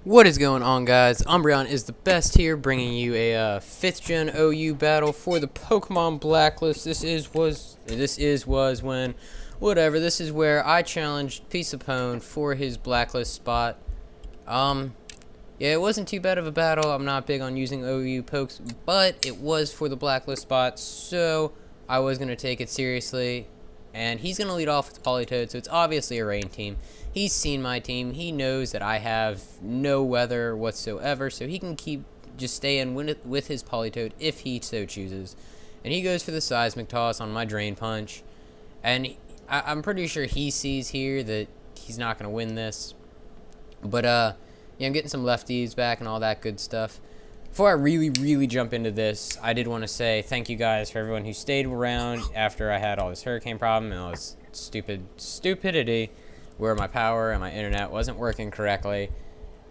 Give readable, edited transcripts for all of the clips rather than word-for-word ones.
What is going on, guys? Umbreon is the best here, bringing you a 5th gen OU battle for the Pokemon Blacklist. This is when, whatever. This is where I challenged PieceOPWN for his Blacklist spot. Yeah, it wasn't too bad of a battle. I'm not big on using OU pokes, but it was for the Blacklist spot, so I was gonna take it seriously. And he's gonna lead off with Politoed, so it's obviously a rain team. He's seen my team. He knows that I have no weather whatsoever, so he can just stay in with his Politoed if he so chooses. And he goes for the Seismic Toss on my Drain Punch. And I'm pretty sure he sees here that he's not going to win this. But, yeah, I'm getting some lefties back and all that good stuff. Before I really jump into this, I did want to say thank you guys for everyone who stayed around after I had all this hurricane problem and all this stupidity where my power and my internet wasn't working correctly.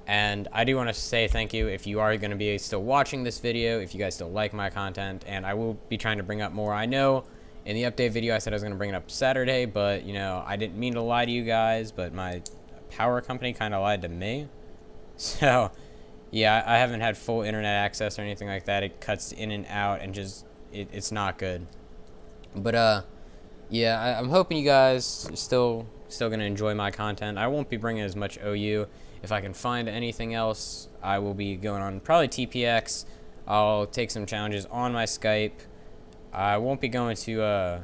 And I do want to say thank you if you are going to be still watching this video, if you guys still like my content, and I will be trying to bring up more. I know in the update video I said I was going to bring it up Saturday, but you know, I didn't mean to lie to you guys, but my power company kind of lied to me. So yeah, I haven't had full internet access or anything like that. It cuts in and out and just it's not good. But yeah, I'm hoping you guys are still gonna enjoy my content. I won't be bringing as much OU. If I can find anything else, I will be going on probably TPX. I'll take some challenges on my Skype. I won't be going to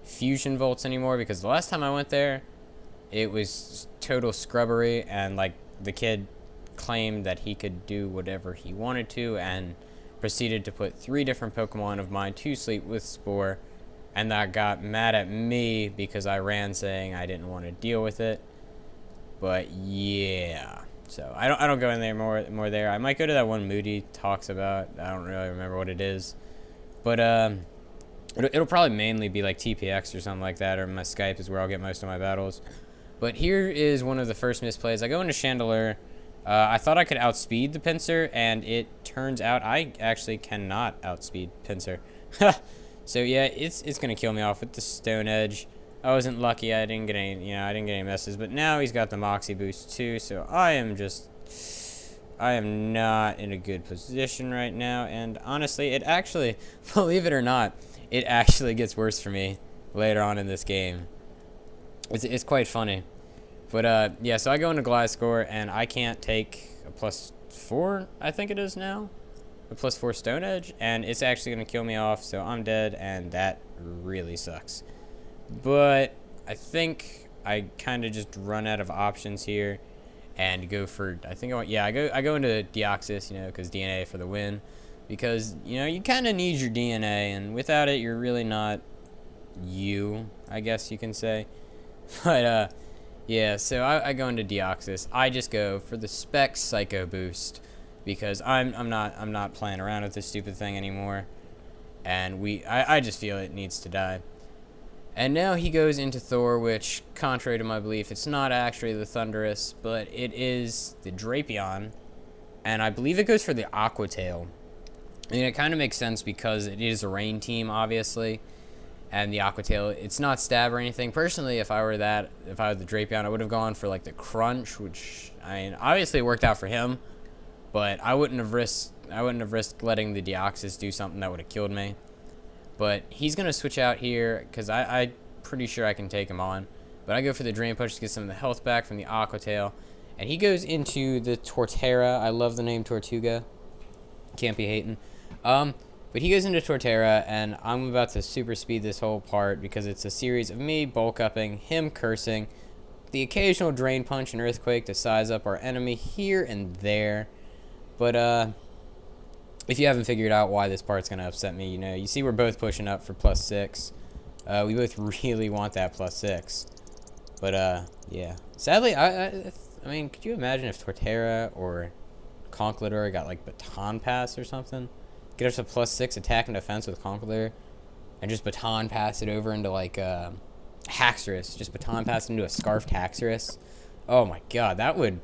Fusion Volts anymore because the last time I went there, it was total scrubbery, and like the kid claimed that he could do whatever he wanted to and proceeded to put 3 different Pokemon of mine to sleep with Spore. And that got mad at me because I ran saying I didn't want to deal with it. But yeah, so I don't go in there more there. I might go to that one Moody talks about. I don't really remember what it is, but it'll probably mainly be like TPX or something like that, or my Skype is where I'll get most of my battles. But here is one of the first misplays. I go into Chandelure. I thought I could outspeed the Pinsir, and it turns out I actually cannot outspeed Pinsir. So yeah, it's gonna kill me off with the Stone Edge. I wasn't lucky. I didn't get any messes. But now he's got the Moxie boost too. So I am not in a good position right now. And honestly, it actually, believe it or not, it actually gets worse for me later on in this game. It's quite funny. But yeah, so I go into Gliscor and I can't take a +4. I think it is now. A +4 Stone Edge, and it's actually going to kill me off, so I'm dead, and that really sucks. But I think I kind of just run out of options here and go for, I go into Deoxys, you know, because DNA for the win, because, you know, you kind of need your DNA, and without it, you're really not you, I guess you can say. But, yeah, so I go into Deoxys. I just go for the Spec Psycho boost, because I'm not playing around with this stupid thing anymore, and I just feel it needs to die. And now he goes into Thor, which, contrary to my belief, it's not actually the Thundurus, but it is the Drapion, and I believe it goes for the Aqua Tail. I mean, it kind of makes sense because it is a rain team, obviously, and the Aqua Tail, it's not stab or anything. Personally, if I were the Drapion, I would have gone for like the Crunch, which, I mean, obviously it worked out for him. But I wouldn't have risked letting the Deoxys do something that would have killed me. But he's gonna switch out here because I'm pretty sure I can take him on. But I go for the Drain Punch to get some of the health back from the Aqua Tail, and he goes into the Torterra. I love the name Tortuga. Can't be hating. But he goes into Torterra, and I'm about to super speed this whole part because it's a series of me bulk upping, him cursing, the occasional Drain Punch and Earthquake to size up our enemy here and there. But, if you haven't figured out why this part's going to upset me, you know, you see we're both pushing up for +6. We both really want that +6. But, yeah. Sadly, I mean, could you imagine if Torterra or Conkeldurr got, like, Baton Pass or something? Get us a +6 attack and defense with Conkeldurr, and just Baton Pass it over into, like, Haxorus. Just Baton Pass into a Scarfed Haxorus. Oh, my God, that would...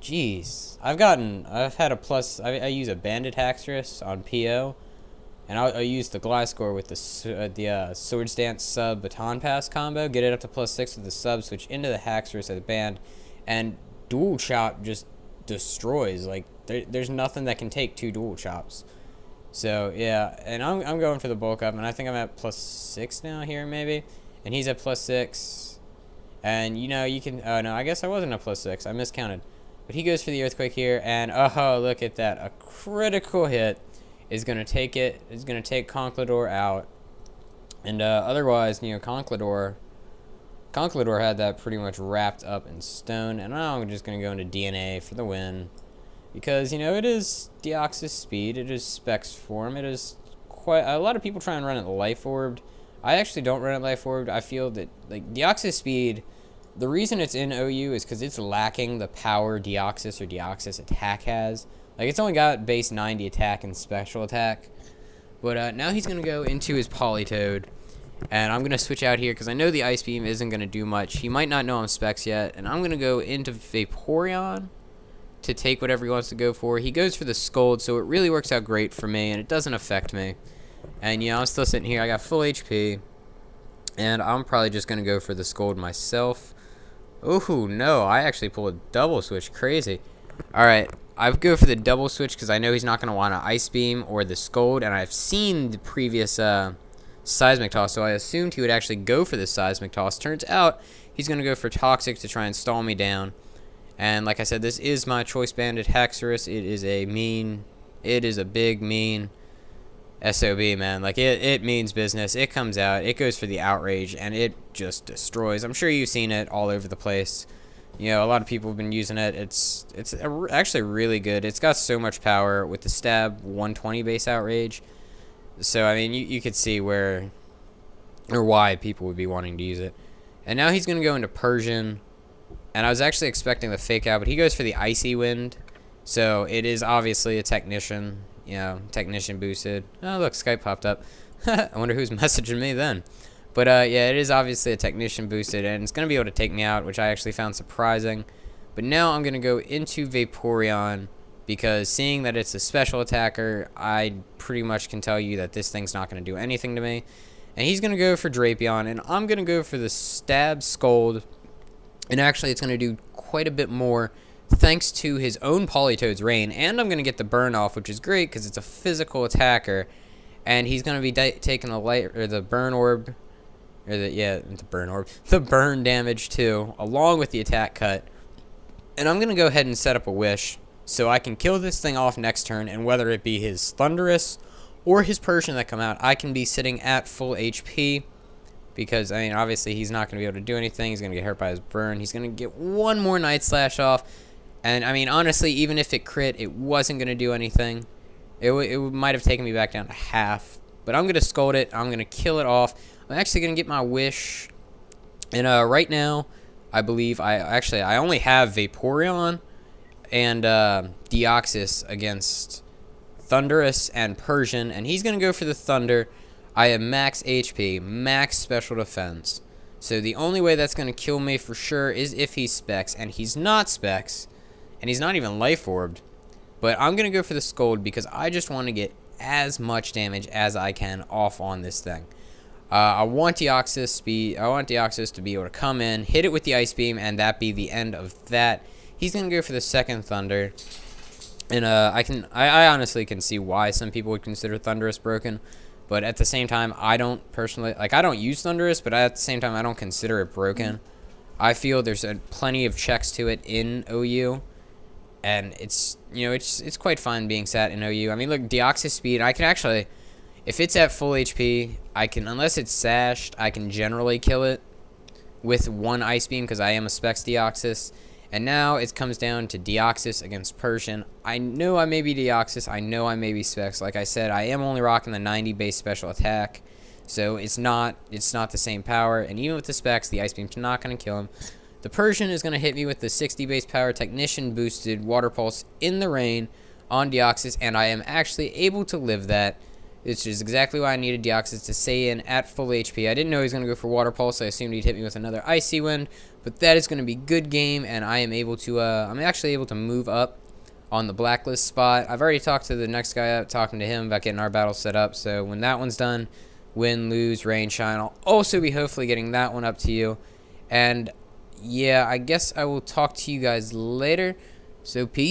Jeez, I've had a plus. I use a Banded Haxorus on PO, and I use the Gliscor with the Swords Dance sub Baton Pass combo. Get it up to +6 with the sub, switch into the Haxorus as a band, and Dual Chop just destroys. Like, there's nothing that can take 2 dual chops. So, yeah, and I'm going for the bulk up, and I think I'm at +6 now here, maybe. And he's at +6. And, you know, you can... Oh, no, I guess I wasn't at +6. I miscounted. But he goes for the Earthquake here, and, oh, look at that. A critical hit is going to take it. Is going to take Conquistador out. And, otherwise, you know, Conquistador had that pretty much wrapped up in stone. And now I'm just going to go into DNA for the win. Because, you know, it is Deoxys speed. It is Specs form. It is quite... A lot of people try and run it Life Orbed. I actually don't run it Life Orbed. I feel that, like, Deoxys speed... The reason it's in OU is because it's lacking the power Deoxys or Deoxys attack has. Like, it's only got base 90 attack and special attack. But now he's going to go into his Politoed. And I'm going to switch out here because I know the Ice Beam isn't going to do much. He might not know I'm Specs yet. And I'm going to go into Vaporeon to take whatever he wants to go for. He goes for the Scold, so it really works out great for me. And it doesn't affect me. And, you know, I'm still sitting here. I got full HP. And I'm probably just going to go for the Scold myself. Oh, no. I actually pulled a double switch. Crazy. Alright. I go for the double switch because I know he's not going to want an Ice Beam or the Scold. And I've seen the previous Seismic Toss, so I assumed he would actually go for the Seismic Toss. Turns out he's going to go for Toxic to try and stall me down. And like I said, this is my Choice Banded Haxorus. It is a big, mean SOB, man. Like, it means business. It comes out, it goes for the Outrage, and it just destroys. I'm sure you've seen it all over the place. You know, a lot of people have been using it. It's actually really good. It's got so much power with the Stab 120 base Outrage. So, I mean, you could see why people would be wanting to use it. And now he's going to go into Persian. And I was actually expecting the Fake Out, but he goes for the Icy Wind. So, it is obviously a Technician. You know, Technician boosted. Oh, look, Skype popped up. I wonder who's messaging me then. But, yeah, it is obviously a Technician boosted, and it's going to be able to take me out, which I actually found surprising. But now I'm going to go into Vaporeon, because seeing that it's a special attacker, I pretty much can tell you that this thing's not going to do anything to me. And he's going to go for Drapion, and I'm going to go for the Stab Scold. And actually, it's going to do quite a bit more thanks to his own Politoed's Rain. And I'm going to get the burn off, which is great because it's a physical attacker. And he's going to be taking the burn orb, or the burn damage too, along with the attack cut. And I'm going to go ahead and set up a Wish so I can kill this thing off next turn. And whether it be his Thundurus or his Persian that come out, I can be sitting at full HP. Because, I mean, obviously he's not going to be able to do anything. He's going to get hurt by his burn. He's going to get one more Night Slash off. And, I mean, honestly, even if it crit, it wasn't going to do anything. It might have taken me back down to half. But I'm going to Scold it. I'm going to kill it off. I'm actually going to get my Wish. And right now, I believe I only have Vaporeon and Deoxys against Thundurus and Persian. And he's going to go for the Thunder. I have max HP, max special defense. So the only way that's going to kill me for sure is if he's Specs. And he's not Specs. And he's not even Life Orbed. But I'm going to go for the Scold because I just want to get as much damage as I can off on this thing. I want Deoxys speed. I want Deoxys to be able to come in, hit it with the Ice Beam, and that be the end of that. He's going to go for the second Thunder. And I honestly can see why some people would consider Thundurus broken. But at the same time, I don't personally, like, I don't use Thundurus, but at the same time, I don't consider it broken. I feel there's plenty of checks to it in OU. And it's, you know, it's quite fun being sat in OU. I mean, look, Deoxys speed, I can actually, if it's at full HP, I can, unless it's sashed, I can generally kill it with one Ice Beam because I am a Specs Deoxys. And now it comes down to Deoxys against Persian. I know I may be Deoxys. I know I may be Specs. Like I said, I am only rocking the 90 base special attack. So it's not the same power. And even with the Specs, the Ice Beam's not going to kill him. The Persian is going to hit me with the 60 base power Technician boosted Water Pulse in the rain on Deoxys. And I am actually able to live that. Which is exactly why I needed Deoxys to stay in at full HP. I didn't know he was going to go for Water Pulse. I assumed he'd hit me with another Icy Wind. But that is going to be good game, and I am able to, I'm actually able to move up on the Blacklist spot. I've already talked to the next guy up, talking to him about getting our battle set up. So when that one's done, win, lose, rain, shine, I'll also be hopefully getting that one up to you. And yeah, I guess I will talk to you guys later. So peace.